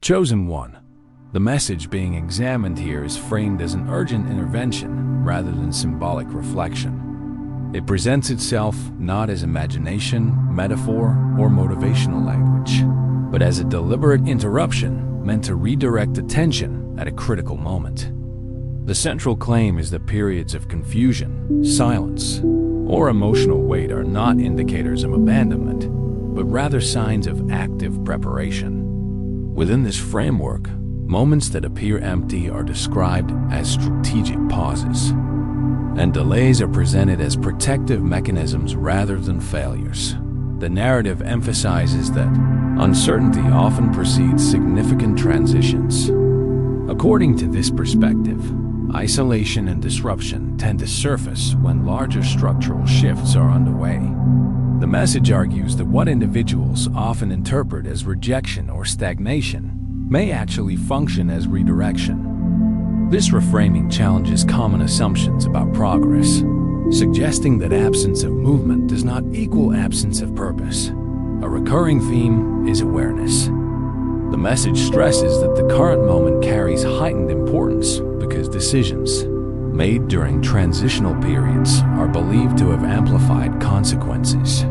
Chosen one. The message being examined here is framed as an urgent intervention rather than symbolic reflection. It presents itself not as imagination, metaphor, or motivational language, but as a deliberate interruption meant to redirect attention at a critical moment. The central claim is that periods of confusion, silence, or emotional weight are not indicators of abandonment, but rather signs of active preparation. Within this framework, moments that appear empty are described as strategic pauses, and delays are presented as protective mechanisms rather than failures. The narrative emphasizes that uncertainty often precedes significant transitions. According to this perspective, isolation and disruption tend to surface when larger structural shifts are underway. The message argues that what individuals often interpret as rejection or stagnation may actually function as redirection. This reframing challenges common assumptions about progress, suggesting that absence of movement does not equal absence of purpose. A recurring theme is awareness. The message stresses that the current moment carries heightened importance because decisions made during transitional periods are believed to have amplified consequences.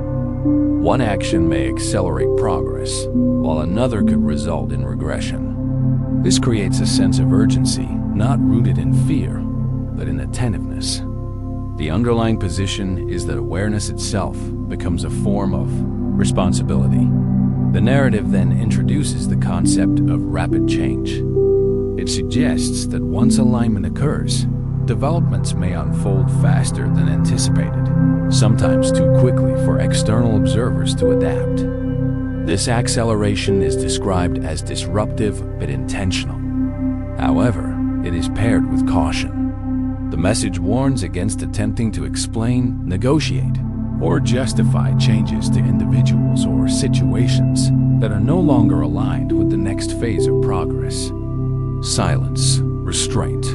One action may accelerate progress, while another could result in regression. This creates a sense of urgency, not rooted in fear, but in attentiveness. The underlying position is that awareness itself becomes a form of responsibility. The narrative then introduces the concept of rapid change. It suggests that once alignment occurs, developments may unfold faster than anticipated, sometimes too quickly for external observers to adapt. This acceleration is described as disruptive but intentional. However, it is paired with caution. The message warns against attempting to explain, negotiate, or justify changes to individuals or situations that are no longer aligned with the next phase of progress. Silence, restraint,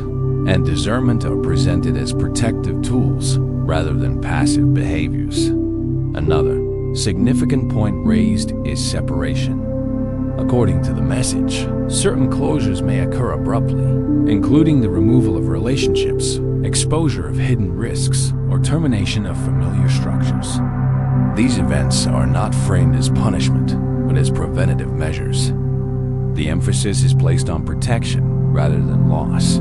and discernment are presented as protective tools rather than passive behaviors. Another significant point raised is separation. According to the message, certain closures may occur abruptly, including the removal of relationships, exposure of hidden risks, or termination of familiar structures. These events are not framed as punishment, but as preventative measures. The emphasis is placed on protection rather than loss,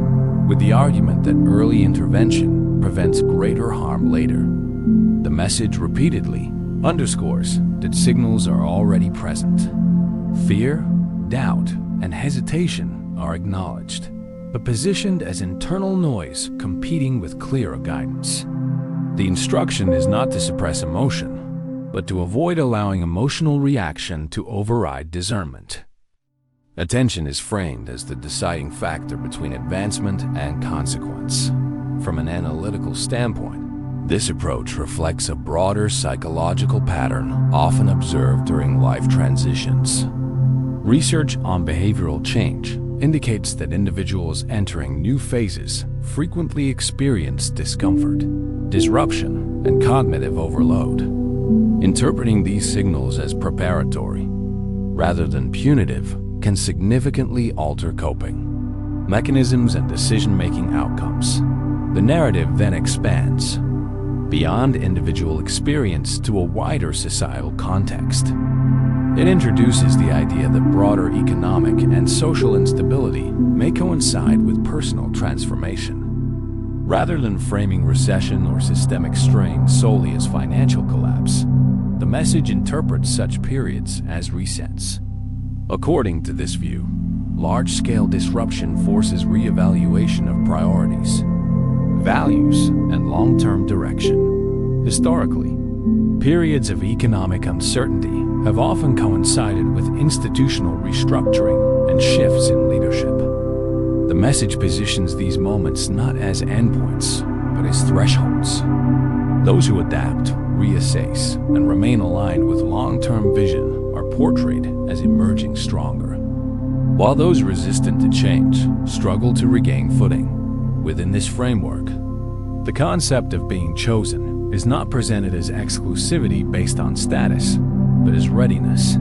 with the argument that early intervention prevents greater harm later. The message repeatedly underscores that signals are already present. Fear, doubt, and hesitation are acknowledged, but positioned as internal noise competing with clearer guidance. The instruction is not to suppress emotion, but to avoid allowing emotional reaction to override discernment. Attention is framed as the deciding factor between advancement and consequence. From an analytical standpoint, this approach reflects a broader psychological pattern often observed during life transitions. Research on behavioral change indicates that individuals entering new phases frequently experience discomfort, disruption, and cognitive overload. Interpreting these signals as preparatory, rather than punitive, can significantly alter coping mechanisms and decision-making outcomes. The narrative then expands beyond individual experience to a wider societal context. It introduces the idea that broader economic and social instability may coincide with personal transformation. Rather than framing recession or systemic strain solely as financial collapse, the message interprets such periods as resets. According to this view, large-scale disruption forces reevaluation of priorities, values, and long-term direction. Historically, periods of economic uncertainty have often coincided with institutional restructuring and shifts in leadership. The message positions these moments not as endpoints, but as thresholds. Those who adapt, reassess, and remain aligned with long-term vision are portrayed as emerging stronger, while those resistant to change struggle to regain footing. Within this framework, the concept of being chosen is not presented as exclusivity based on status, but as readiness.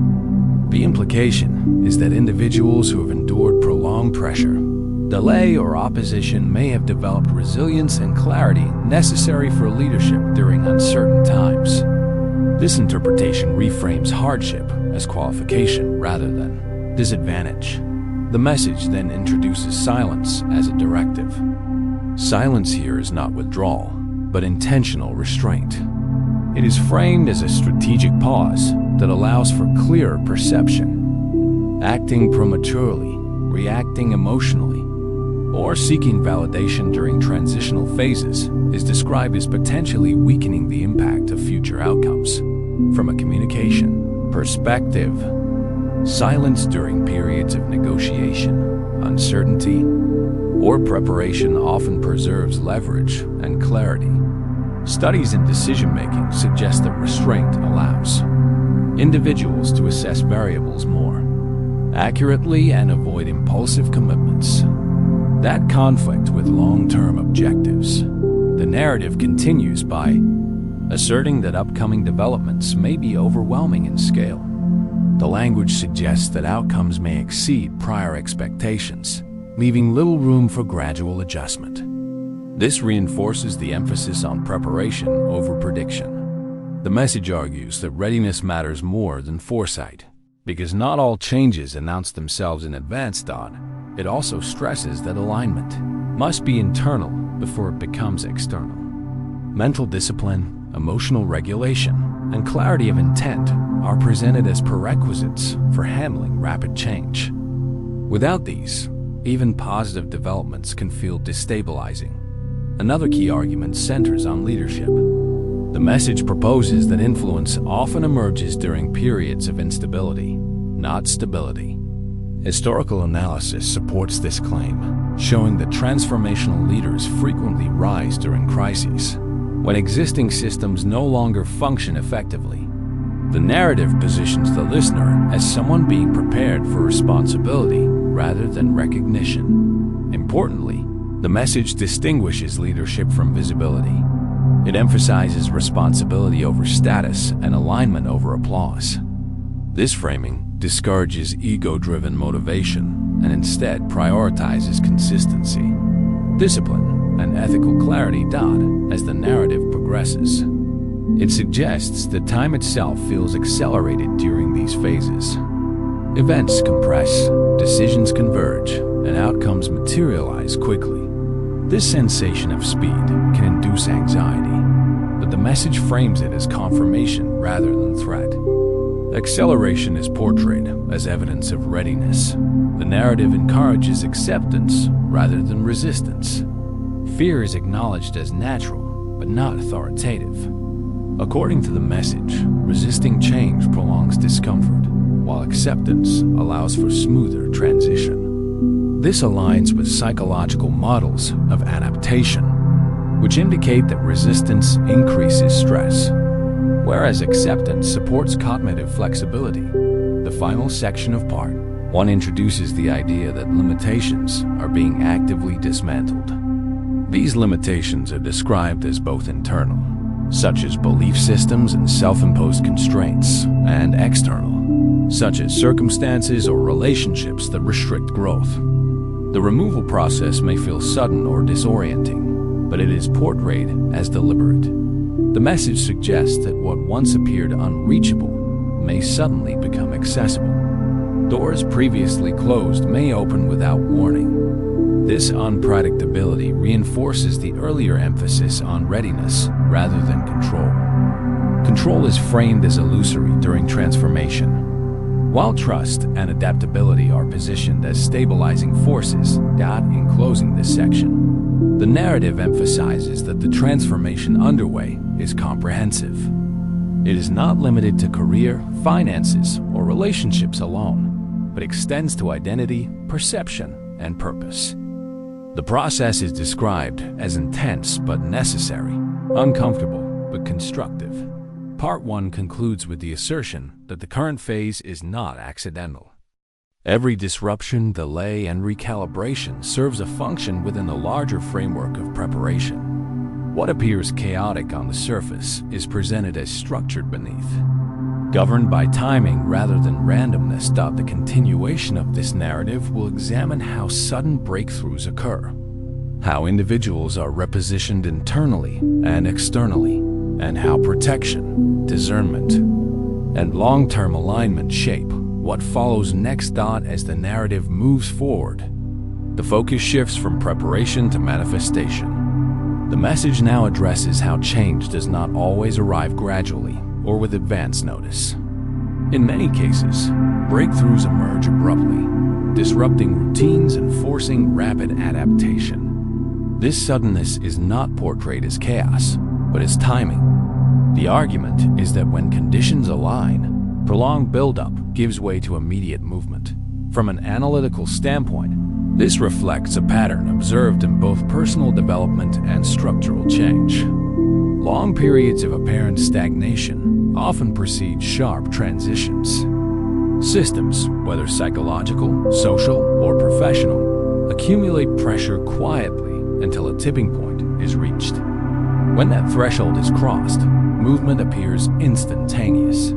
The implication is that individuals who have endured prolonged pressure, delay, or opposition may have developed resilience and clarity necessary for leadership during uncertain times. This interpretation reframes hardship as qualification rather than disadvantage. The message then introduces silence as a directive. Silence here is not withdrawal, but intentional restraint. It is framed as a strategic pause that allows for clearer perception. Acting prematurely, reacting emotionally, or seeking validation during transitional phases is described as potentially weakening the impact of future outcomes. From a communication perspective, silence during periods of negotiation, uncertainty, or preparation often preserves leverage and clarity. Studies in decision-making suggest that restraint allows individuals to assess variables more accurately and avoid impulsive commitments that conflict with long-term objectives. The narrative continues by asserting that upcoming developments may be overwhelming in scale. The language suggests that outcomes may exceed prior expectations, leaving little room for gradual adjustment. This reinforces the emphasis on preparation over prediction. The message argues that readiness matters more than foresight, because not all changes announce themselves in advance. It also stresses that alignment must be internal before it becomes external. Mental discipline, emotional regulation, and clarity of intent are presented as prerequisites for handling rapid change. Without these, even positive developments can feel destabilizing. Another key argument centers on leadership. The message proposes that influence often emerges during periods of instability, not stability. Historical analysis supports this claim, showing that transformational leaders frequently rise during crises, when existing systems no longer function effectively. The narrative positions the listener as someone being prepared for responsibility rather than recognition. Importantly, the message distinguishes leadership from visibility. It emphasizes responsibility over status and alignment over applause. This framing discourages ego-driven motivation and instead prioritizes consistency, discipline, and ethical clarity. As the narrative progresses, it suggests that time itself feels accelerated during these phases. Events compress, decisions converge, and outcomes materialize quickly. This sensation of speed can induce anxiety, but the message frames it as confirmation rather than threat. Acceleration is portrayed as evidence of readiness. The narrative encourages acceptance rather than resistance. Fear is acknowledged as natural, but not authoritative. According to the message, resisting change prolongs discomfort, while acceptance allows for smoother transition. This aligns with psychological models of adaptation, which indicate that resistance increases stress, whereas acceptance supports cognitive flexibility. The final section of Part 1 introduces the idea that limitations are being actively dismantled. These limitations are described as both internal, such as belief systems and self-imposed constraints, and external, such as circumstances or relationships that restrict growth. The removal process may feel sudden or disorienting, but it is portrayed as deliberate. The message suggests that what once appeared unreachable may suddenly become accessible. Doors previously closed may open without warning. This unpredictability reinforces the earlier emphasis on readiness rather than control. Control is framed as illusory during transformation, while trust and adaptability are positioned as stabilizing forces. In closing this section, the narrative emphasizes that the transformation underway is comprehensive. It is not limited to career, finances, or relationships alone, but extends to identity, perception, and purpose. The process is described as intense but necessary, uncomfortable but constructive. Part 1 concludes with the assertion that the current phase is not accidental. Every disruption, delay, and recalibration serves a function within the larger framework of preparation. What appears chaotic on the surface is presented as structured beneath. governed by timing rather than randomness. The continuation of this narrative will examine how sudden breakthroughs occur, how individuals are repositioned internally and externally, and how protection, discernment, and long-term alignment shape what follows next. As the narrative moves forward, the focus shifts from preparation to manifestation. The message now addresses how change does not always arrive gradually or with advance notice. In many cases, breakthroughs emerge abruptly, disrupting routines and forcing rapid adaptation. This suddenness is not portrayed as chaos, but as timing. The argument is that when conditions align, prolonged buildup gives way to immediate movement. From an analytical standpoint, this reflects a pattern observed in both personal development and structural change. Long periods of apparent stagnation often precede sharp transitions. Systems, whether psychological, social, or professional, accumulate pressure quietly until a tipping point is reached. When that threshold is crossed, movement appears instantaneous.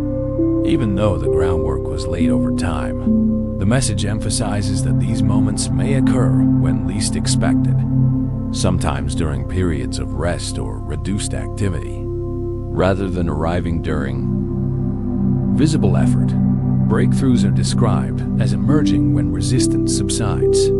Even though the groundwork was laid over time, the message emphasizes that these moments may occur when least expected, sometimes during periods of rest or reduced activity, rather than arriving during visible effort. Breakthroughs are described as emerging when resistance subsides.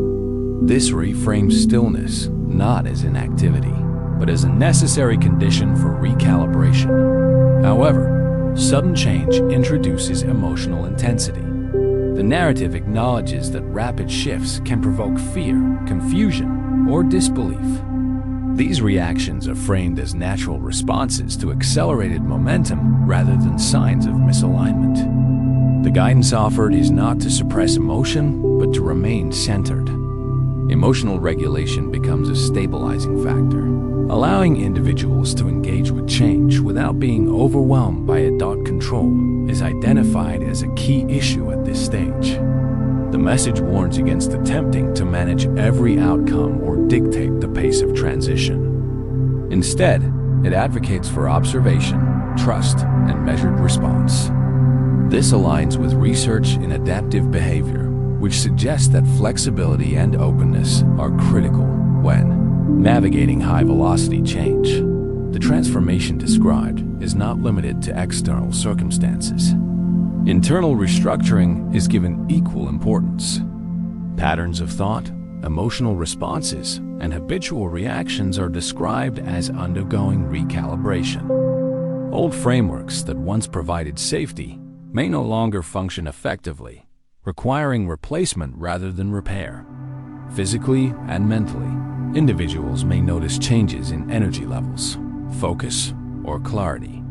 This reframes stillness not as inactivity, but as a necessary condition for recalibration. However, sudden change introduces emotional intensity. The narrative acknowledges that rapid shifts can provoke fear, confusion, or disbelief. These reactions are framed as natural responses to accelerated momentum rather than signs of misalignment. The guidance offered is not to suppress emotion, but to remain centered. Emotional regulation becomes a stabilizing factor, allowing individuals to engage with change without being overwhelmed by it. Control is identified as a key issue at this stage. The message warns against attempting to manage every outcome or dictate the pace of transition. Instead, it advocates for observation, trust, and measured response. This aligns with research in adaptive behavior, which suggests that flexibility and openness are critical when navigating high-velocity change. The transformation described is not limited to external circumstances. Internal restructuring is given equal importance. Patterns of thought, emotional responses, and habitual reactions are described as undergoing recalibration. Old frameworks that once provided safety may no longer function effectively, requiring replacement rather than repair. Physically and mentally, individuals may notice changes in energy levels, focus, or clarity.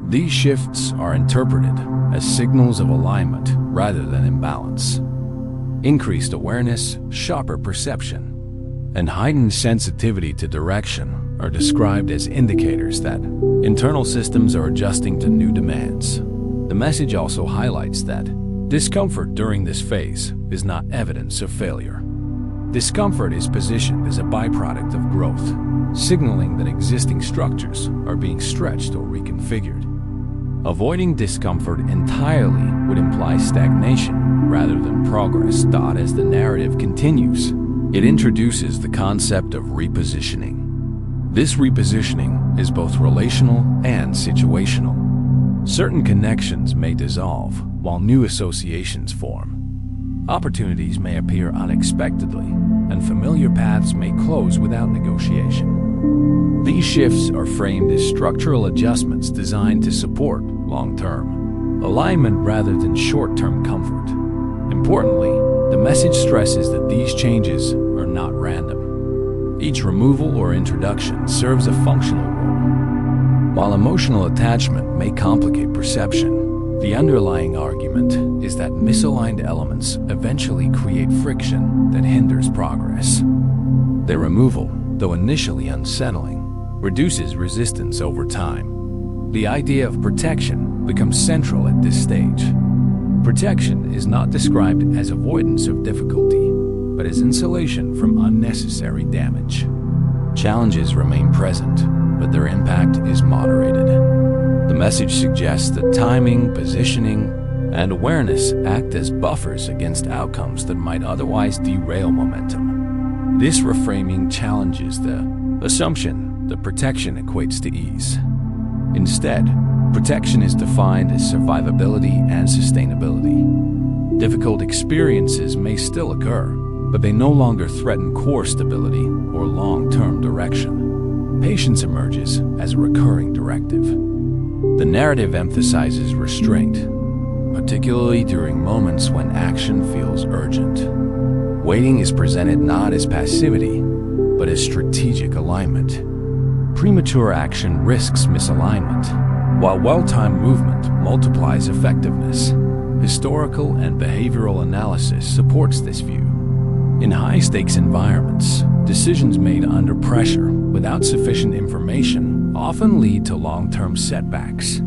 These shifts are interpreted as signals of alignment rather than imbalance. Increased awareness, sharper perception, and heightened sensitivity to direction are described as indicators that internal systems are adjusting to new demands. The message also highlights that discomfort during this phase is not evidence of failure. Discomfort is positioned as a byproduct of growth, signaling that existing structures are being stretched or reconfigured. Avoiding discomfort entirely would imply stagnation rather than progress. As the narrative continues, it introduces the concept of repositioning. This repositioning is both relational and situational. Certain connections may dissolve while new associations form. Opportunities may appear unexpectedly, and familiar paths may close without negotiation. These shifts are framed as structural adjustments designed to support long-term alignment rather than short-term comfort. Importantly, the message stresses that these changes are not random. Each removal or introduction serves a functional role. While emotional attachment may complicate perception, the underlying argument is that misaligned elements eventually create friction that hinders progress. Their removal, though initially unsettling, reduces resistance over time. The idea of protection becomes central at this stage. Protection is not described as avoidance of difficulty, but as insulation from unnecessary damage. Challenges remain present, but their impact is moderated. The message suggests that timing, positioning, and awareness act as buffers against outcomes that might otherwise derail momentum. This reframing challenges the assumption that protection equates to ease. Instead, protection is defined as survivability and sustainability. Difficult experiences may still occur, but they no longer threaten core stability or long-term direction. Patience emerges as a recurring directive. The narrative emphasizes restraint, particularly during moments when action feels urgent. Waiting is presented not as passivity, but as strategic alignment. Premature action risks misalignment, while well-timed movement multiplies effectiveness. Historical and behavioral analysis supports this view. In high-stakes environments, decisions made under pressure without sufficient information often lead to long-term setbacks.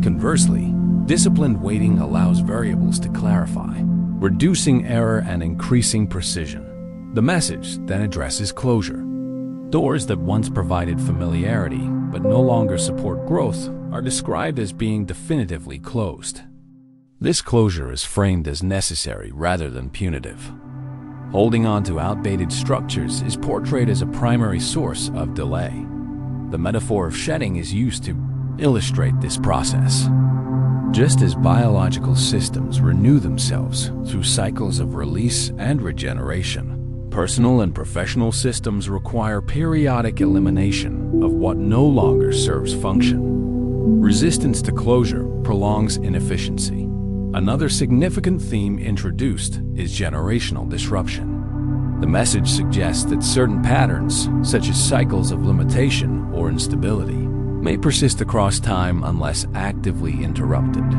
Conversely, disciplined waiting allows variables to clarify, reducing error and increasing precision. The message then addresses closure. Doors that once provided familiarity but no longer support growth are described as being definitively closed. This closure is framed as necessary rather than punitive. Holding on to outdated structures is portrayed as a primary source of delay. The metaphor of shedding is used to illustrate this process. Just as biological systems renew themselves through cycles of release and regeneration, personal and professional systems require periodic elimination of what no longer serves function. Resistance to closure prolongs inefficiency. Another significant theme introduced is generational disruption. The message suggests that certain patterns, such as cycles of limitation or instability, may persist across time unless actively interrupted.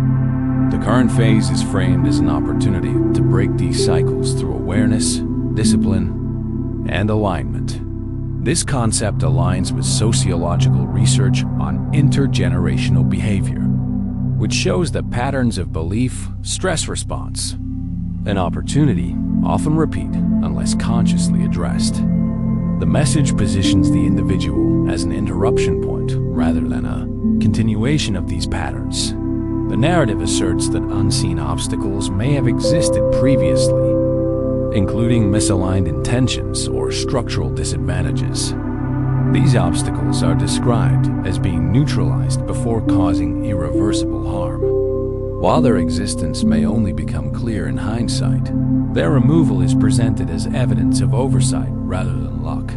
The current phase is framed as an opportunity to break these cycles through awareness, discipline, and alignment. This concept aligns with sociological research on intergenerational behavior, which shows that patterns of belief, stress response, and opportunity often repeat unless consciously addressed. The message positions the individual as an interruption point rather than a continuation of these patterns. The narrative asserts that unseen obstacles may have existed previously, including misaligned intentions or structural disadvantages. These obstacles are described as being neutralized before causing irreversible harm. While their existence may only become clear in hindsight, their removal is presented as evidence of oversight rather than luck.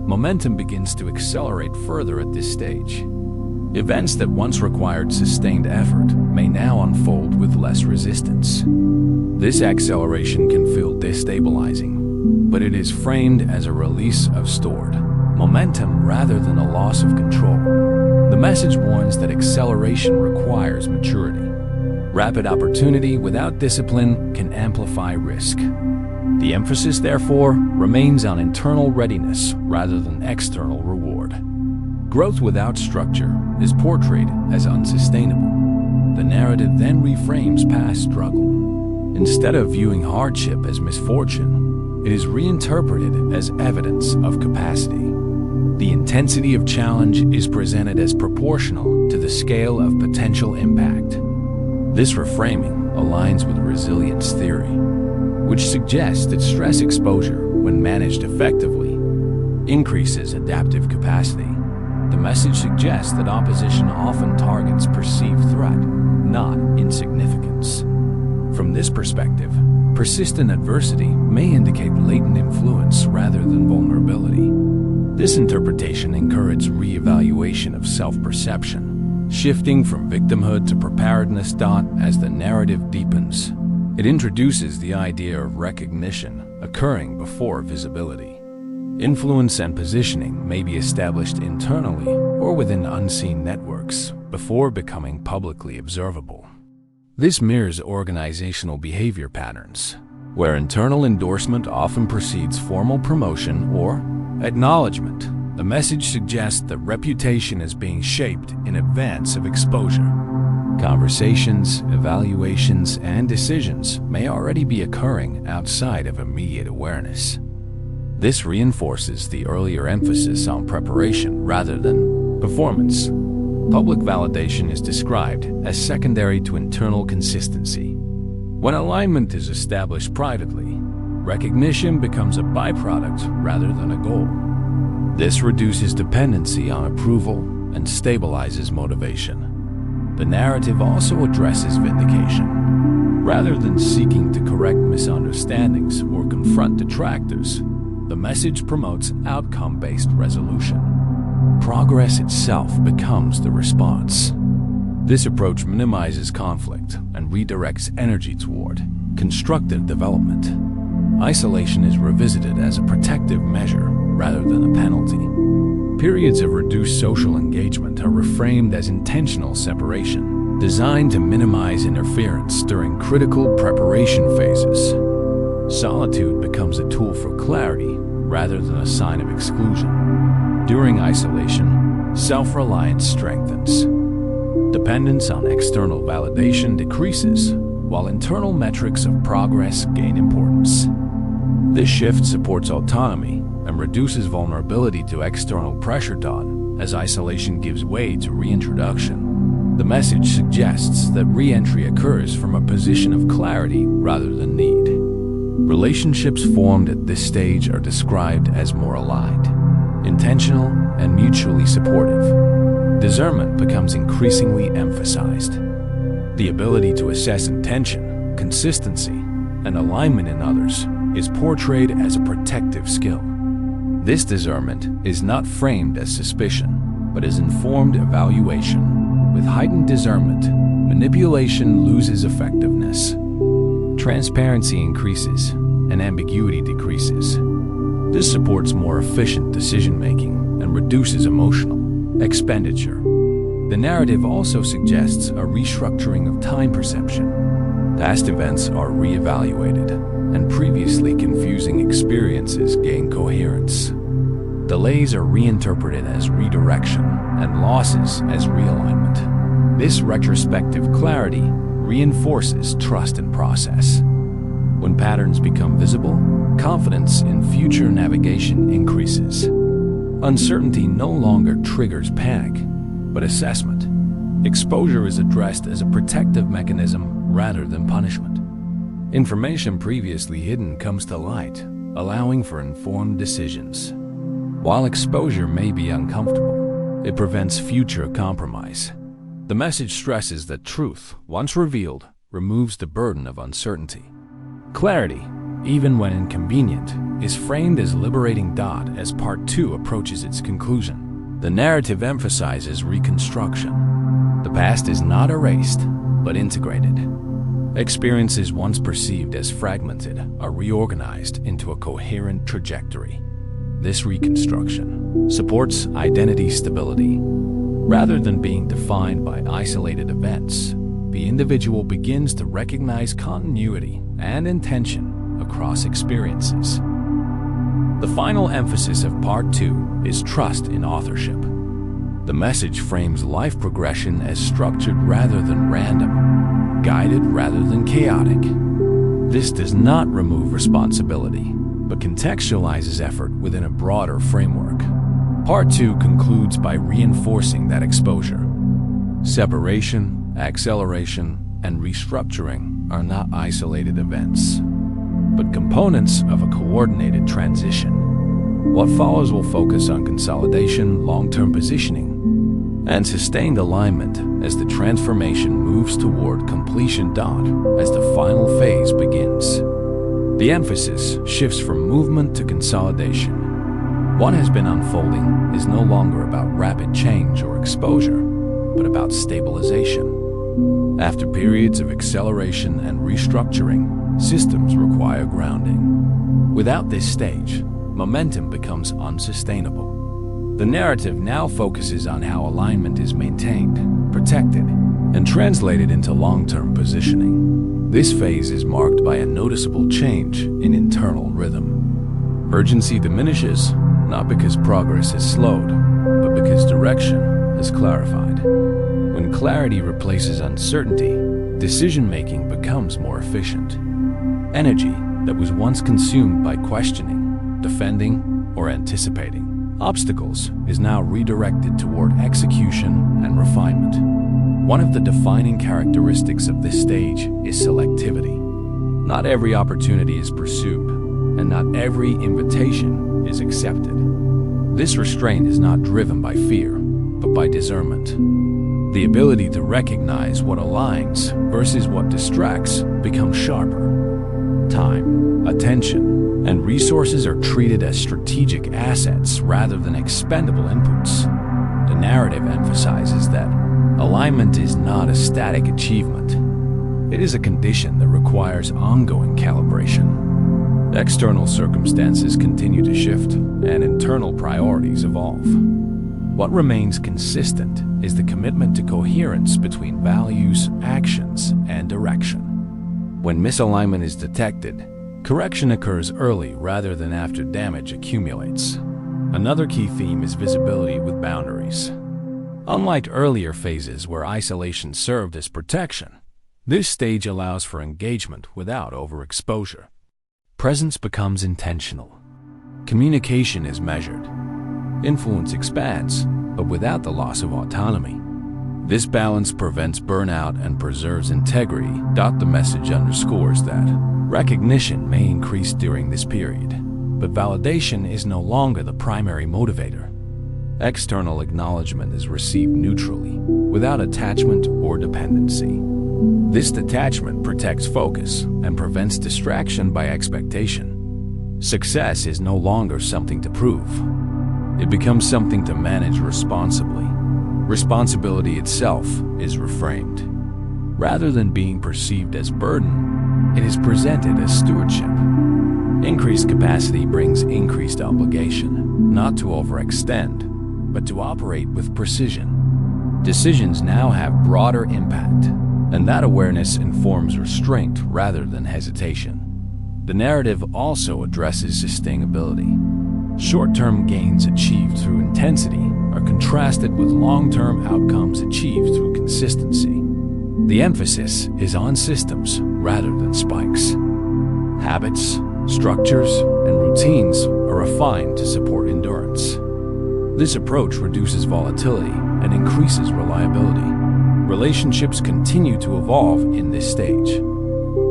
Momentum begins to accelerate further at this stage. Events that once required sustained effort may now unfold with less resistance. This acceleration can feel destabilizing, but it is framed as a release of stored momentum rather than a loss of control. The message warns that acceleration requires maturity. Rapid opportunity without discipline can amplify risk. The emphasis, therefore, remains on internal readiness rather than external reward. Growth without structure is portrayed as unsustainable. The narrative then reframes past struggle. Instead of viewing hardship as misfortune, it is reinterpreted as evidence of capacity. The intensity of challenge is presented as proportional to the scale of potential impact. This reframing aligns with resilience theory, which suggests that stress exposure, when managed effectively, increases adaptive capacity. The message suggests that opposition often targets perceived threat, not insignificance. From this perspective, persistent adversity may indicate latent influence rather than vulnerability. This interpretation encourages re-evaluation of self-perception, shifting from victimhood to preparedness. As the narrative deepens, it introduces the idea of recognition occurring before visibility. Influence and positioning may be established internally or within unseen networks before becoming publicly observable. This mirrors organizational behavior patterns, where internal endorsement often precedes formal promotion or acknowledgement. The message suggests that reputation is being shaped in advance of exposure. Conversations, evaluations, and decisions may already be occurring outside of immediate awareness. This reinforces the earlier emphasis on preparation rather than performance. Public validation is described as secondary to internal consistency. When alignment is established privately, recognition becomes a byproduct rather than a goal. This reduces dependency on approval and stabilizes motivation. The narrative also addresses vindication. Rather than seeking to correct misunderstandings or confront detractors, the message promotes outcome-based resolution. Progress itself becomes the response. This approach minimizes conflict and redirects energy toward constructive development. Isolation is revisited as a protective measure rather than a penalty. Periods of reduced social engagement are reframed as intentional separation, designed to minimize interference during critical preparation phases. Solitude becomes a tool for clarity rather than a sign of exclusion. During isolation, self-reliance strengthens. Dependence on external validation decreases, while internal metrics of progress gain importance. This shift supports autonomy and reduces vulnerability to external pressure as isolation gives way to reintroduction. The message suggests that re-entry occurs from a position of clarity rather than need. Relationships formed at this stage are described as more aligned, intentional, and mutually supportive. Discernment becomes increasingly emphasized. The ability to assess intention, consistency, and alignment in others is portrayed as a protective skill. This discernment is not framed as suspicion, but as informed evaluation. With heightened discernment, manipulation loses effectiveness. Transparency increases, and ambiguity decreases. This supports more efficient decision-making and reduces emotional expenditure. The narrative also suggests a restructuring of time perception. Past events are re-evaluated, and previously confusing experiences gain coherence. Delays are reinterpreted as redirection, and losses as realignment. This retrospective clarity reinforces trust in process. When patterns become visible, confidence in future navigation increases. Uncertainty no longer triggers panic, but assessment. Exposure is addressed as a protective mechanism rather than punishment. Information previously hidden comes to light, allowing for informed decisions. While exposure may be uncomfortable, it prevents future compromise. The message stresses that truth, once revealed, removes the burden of uncertainty. Clarity, even when inconvenient, is framed as liberating. As Part 2 approaches its conclusion, the narrative emphasizes reconstruction. The past is not erased, but integrated. Experiences once perceived as fragmented are reorganized into a coherent trajectory. This reconstruction supports identity stability. Rather than being defined by isolated events, the individual begins to recognize continuity and intention across experiences. The final emphasis of Part 2 is trust in authorship. The message frames life progression as structured rather than random, guided rather than chaotic. This does not remove responsibility, but contextualizes effort within a broader framework. Part 2 concludes by reinforcing that exposure. Separation, acceleration, and restructuring are not isolated events, but components of a coordinated transition. What follows will focus on consolidation, long-term positioning, and sustained alignment as the transformation moves toward completion. As the final phase begins, the emphasis shifts from movement to consolidation. What has been unfolding is no longer about rapid change or exposure, but about stabilization. After periods of acceleration and restructuring, systems require grounding. Without this stage, momentum becomes unsustainable. The narrative now focuses on how alignment is maintained, protected, and translated into long-term positioning. This phase is marked by a noticeable change in internal rhythm. Urgency diminishes, not because progress has slowed, but because direction has clarified. When clarity replaces uncertainty, decision-making becomes more efficient. Energy that was once consumed by questioning, defending, or anticipating Obstacles is now redirected toward execution and refinement. One of the defining characteristics of this stage is selectivity. Not every opportunity is pursued, and not every invitation is accepted. This restraint is not driven by fear, but by discernment. The ability to recognize what aligns versus what distracts becomes sharper. Time, attention, and resources are treated as strategic assets rather than expendable inputs. The narrative emphasizes that alignment is not a static achievement. It is a condition that requires ongoing calibration. External circumstances continue to shift, and internal priorities evolve. What remains consistent is the commitment to coherence between values, actions, and direction. When misalignment is detected, correction occurs early rather than after damage accumulates. Another key theme is visibility with boundaries. Unlike earlier phases where isolation served as protection, this stage allows for engagement without overexposure. Presence becomes intentional. Communication is measured. Influence expands, but without the loss of autonomy. This balance prevents burnout and preserves integrity. The message underscores that recognition may increase during this period, but validation is no longer the primary motivator. External acknowledgement is received neutrally, without attachment or dependency. This detachment protects focus and prevents distraction by expectation. Success is no longer something to prove. It becomes something to manage responsibly. Responsibility itself is reframed. Rather than being perceived as burden, it is presented as stewardship. Increased capacity brings increased obligation, not to overextend, but to operate with precision. Decisions now have broader impact, and that awareness informs restraint rather than hesitation. The narrative also addresses sustainability. Short-term gains achieved through intensity are contrasted with long-term outcomes achieved through consistency. The emphasis is on systems rather than spikes. Habits, structures, and routines are refined to support endurance. This approach reduces volatility and increases reliability. Relationships continue to evolve in this stage.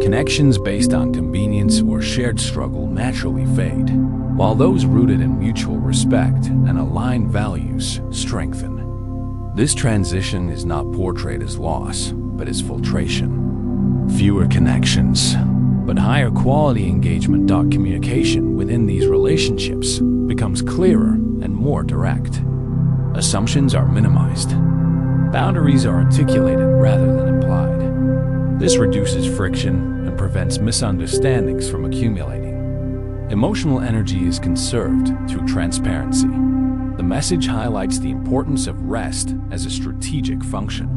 Connections based on convenience or shared struggle naturally fade, while those rooted in mutual respect and aligned values strengthen. This transition is not portrayed as loss, but as filtration. Fewer connections, but higher quality engagement. Communication within these relationships becomes clearer and more direct. Assumptions are minimized. Boundaries are articulated rather than implied. This reduces friction and prevents misunderstandings from accumulating. Emotional energy is conserved through transparency. The message highlights the importance of rest as a strategic function.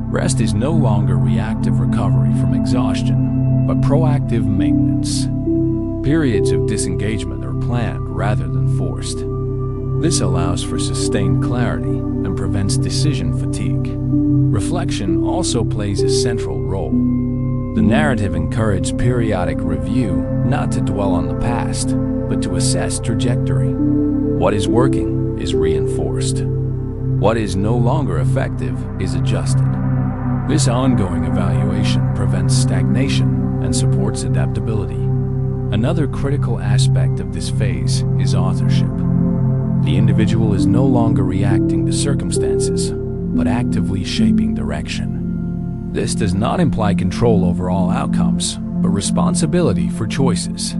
Rest is no longer reactive recovery from exhaustion, but proactive maintenance. Periods of disengagement are planned rather than forced. This allows for sustained clarity and prevents decision fatigue. Reflection also plays a central role. The narrative encourages periodic review, not to dwell on the past, but to assess trajectory. What is working is reinforced. What is no longer effective is adjusted. This ongoing evaluation prevents stagnation and supports adaptability. Another critical aspect of this phase is authorship. The individual is no longer reacting to circumstances, but actively shaping direction. This does not imply control over all outcomes, but responsibility for choices.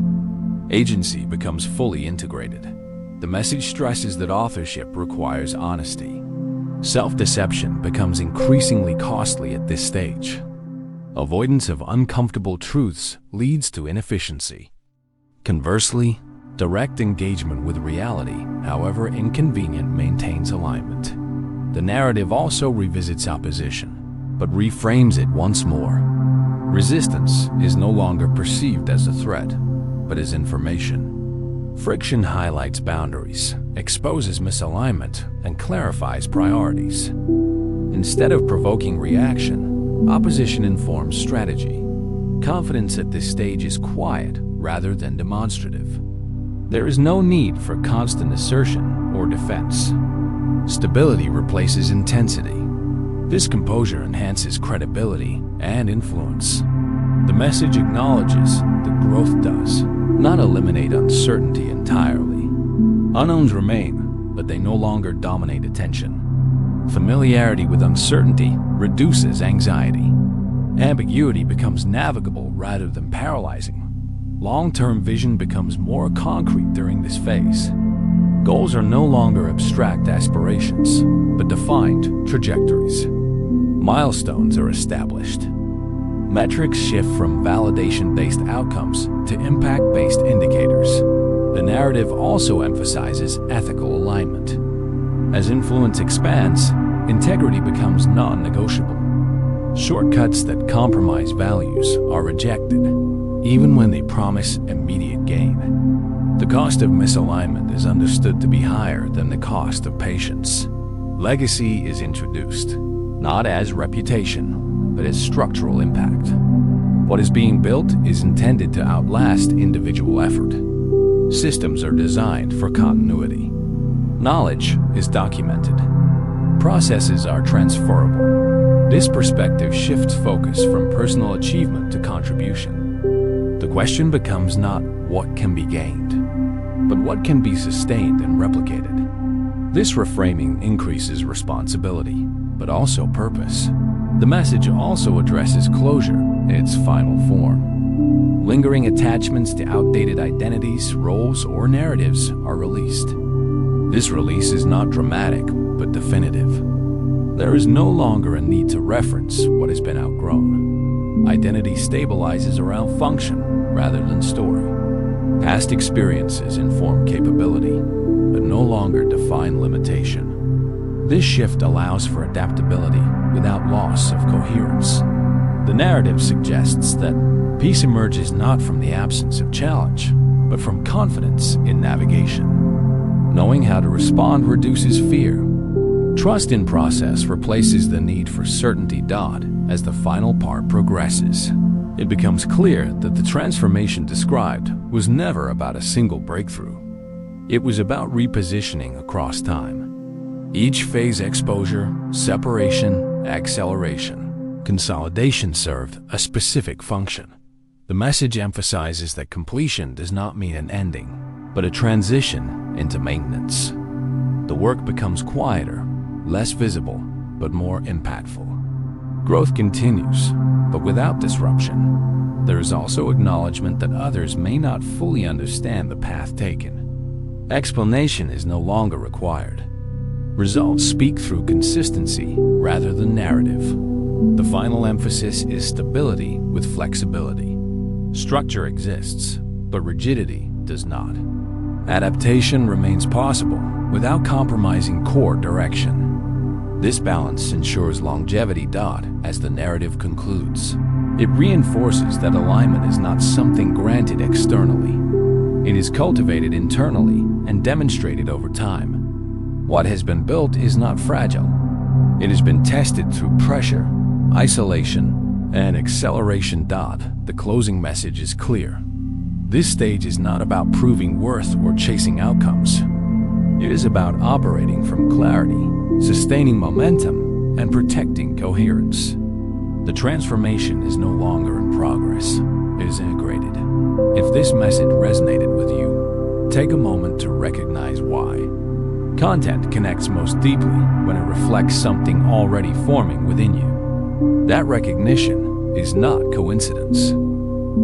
Agency becomes fully integrated. The message stresses that authorship requires honesty. Self-deception becomes increasingly costly at this stage. Avoidance of uncomfortable truths leads to inefficiency. Conversely, direct engagement with reality, however inconvenient, maintains alignment. The narrative also revisits opposition, but reframes it once more. Resistance is no longer perceived as a threat, but as information. Friction highlights boundaries, exposes misalignment, and clarifies priorities. Instead of provoking reaction, opposition informs strategy. Confidence at this stage is quiet rather than demonstrative. There is no need for constant assertion or defense. Stability replaces intensity. This composure enhances credibility and influence. The message acknowledges that growth does not eliminate uncertainty entirely. Unknowns remain, but they no longer dominate attention. Familiarity with uncertainty reduces anxiety. Ambiguity becomes navigable rather than paralyzing. Long-term vision becomes more concrete during this phase. Goals are no longer abstract aspirations, but defined trajectories. Milestones are established. Metrics shift from validation-based outcomes to impact-based indicators. The narrative also emphasizes ethical alignment. As influence expands, integrity becomes non-negotiable. Shortcuts that compromise values are rejected, even when they promise immediate gain. The cost of misalignment is understood to be higher than the cost of patience. Legacy is introduced, not as reputation, but as structural impact. What is being built is intended to outlast individual effort. Systems are designed for continuity. Knowledge is documented. Processes are transferable. This perspective shifts focus from personal achievement to contribution. The question becomes not what can be gained, but what can be sustained and replicated. This reframing increases responsibility, but also purpose. The message also addresses closure in its final form. Lingering attachments to outdated identities, roles, or narratives are released. This release is not dramatic, but definitive. There is no longer a need to reference what has been outgrown. Identity stabilizes around function rather than story. Past experiences inform capability, but no longer define limitation. This shift allows for adaptability without loss of coherence. The narrative suggests that peace emerges not from the absence of challenge, but from confidence in navigation. Knowing how to respond reduces fear. Trust in process replaces the need for certainty. As the final part progresses, it becomes clear that the transformation described was never about a single breakthrough. It was about repositioning across time. Each phase, exposure, separation, acceleration, consolidation, served a specific function. The message emphasizes that completion does not mean an ending, but a transition into maintenance. The work becomes quieter, less visible, but more impactful. Growth continues, but without disruption. There is also acknowledgement that others may not fully understand the path taken. Explanation is no longer required. Results speak through consistency rather than narrative. The final emphasis is stability with flexibility. Structure exists, but rigidity does not. Adaptation remains possible without compromising core direction. This balance ensures longevity. As the narrative concludes, it reinforces that alignment is not something granted externally. It is cultivated internally and demonstrated over time. What has been built is not fragile. It has been tested through pressure, isolation, and acceleration. The closing message is clear. This stage is not about proving worth or chasing outcomes. It is about operating from clarity, sustaining momentum, and protecting coherence. The transformation is no longer in progress, it is integrated. If this message resonated with you, take a moment to recognize why. Content connects most deeply when it reflects something already forming within you. That recognition is not coincidence.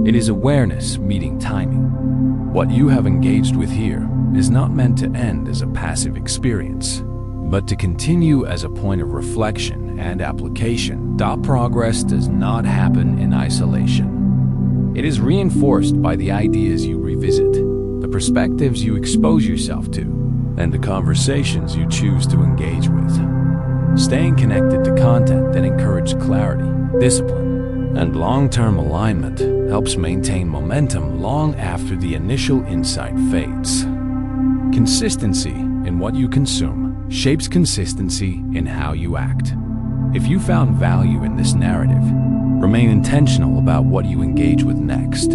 It is awareness meeting timing. What you have engaged with here is not meant to end as a passive experience, but to continue as a point of reflection and application. Progress does not happen in isolation. It is reinforced by the ideas you revisit, the perspectives you expose yourself to, and the conversations you choose to engage with. Staying connected to content that encourages clarity, discipline, and long-term alignment helps maintain momentum long after the initial insight fades. Consistency in what you consume shapes consistency in how you act. If you found value in this narrative, remain intentional about what you engage with next.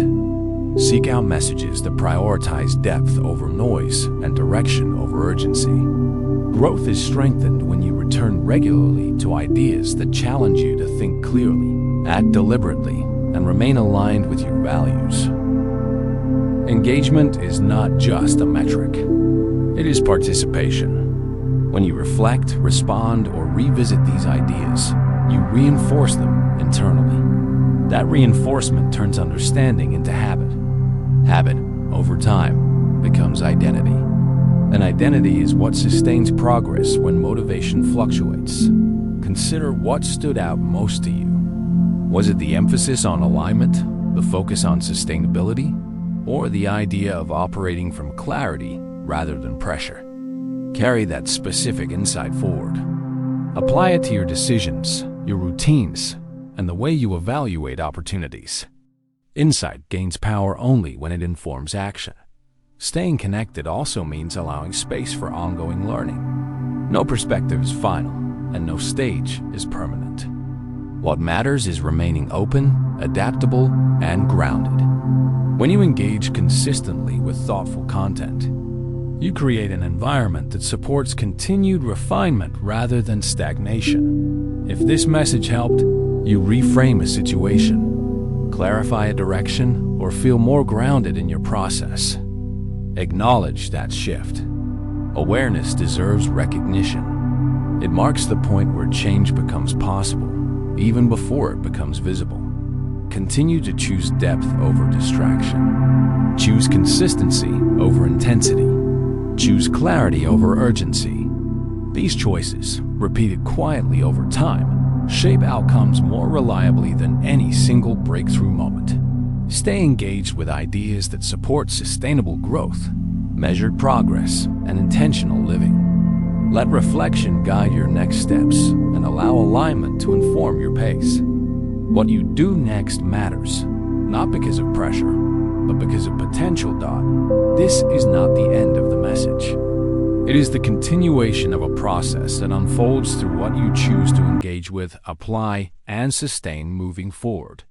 Seek out messages that prioritize depth over noise and direction over urgency. Growth is strengthened when you return regularly to ideas that challenge you to think clearly, act deliberately, and remain aligned with your values. Engagement is not just a metric. It is participation. When you reflect, respond, or revisit these ideas, you reinforce them internally. That reinforcement turns understanding into habit. Habit, over time, becomes identity. And identity is what sustains progress when motivation fluctuates. Consider what stood out most to you. Was it the emphasis on alignment, the focus on sustainability, or the idea of operating from clarity rather than pressure? Carry that specific insight forward. Apply it to your decisions, your routines, and the way you evaluate opportunities. Insight gains power only when it informs action. Staying connected also means allowing space for ongoing learning. No perspective is final, and no stage is permanent. What matters is remaining open, adaptable, and grounded. When you engage consistently with thoughtful content, you create an environment that supports continued refinement rather than stagnation. If this message helped, you reframe a situation, clarify a direction, or feel more grounded in your process. Acknowledge that shift. Awareness deserves recognition. It marks the point where change becomes possible, even before it becomes visible. Continue to choose depth over distraction. Choose consistency over intensity. Choose clarity over urgency. These choices, repeated quietly over time, shape outcomes more reliably than any single breakthrough moment. Stay engaged with ideas that support sustainable growth, measured progress, and intentional living. Let reflection guide your next steps and allow alignment to inform your pace. What you do next matters, not because of pressure, but because of potential. This is not the end of the message. It is the continuation of a process that unfolds through what you choose to engage with, apply, and sustain moving forward.